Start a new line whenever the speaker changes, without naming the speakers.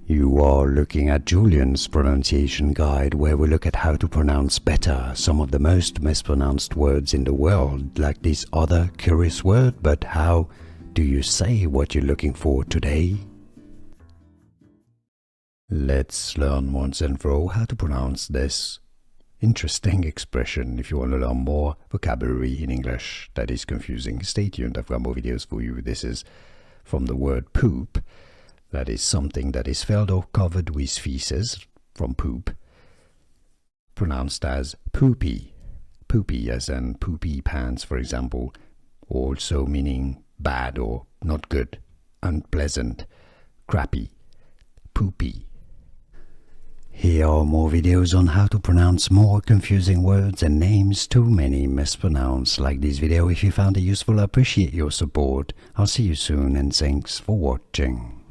You are looking at Julian's pronunciation guide, where we look at how to pronounce better some of the most mispronounced words in the world, like this other curious word. But how do you say what you're looking for today? Let's learn once and for all how to pronounce this interesting expression. If you want to learn more vocabulary in English that is confusing, stay tuned. I've got more videos for you. This is from the word poop. That is something that is filled or covered with feces from poop, pronounced as poopy. Poopy as in poopy pants, for example, also meaning bad or not good, unpleasant, crappy, poopy. Here are more videos on how to pronounce more confusing words and names too many mispronounced. Like this video if you found it useful. I appreciate your support. I'll see you soon and thanks for watching.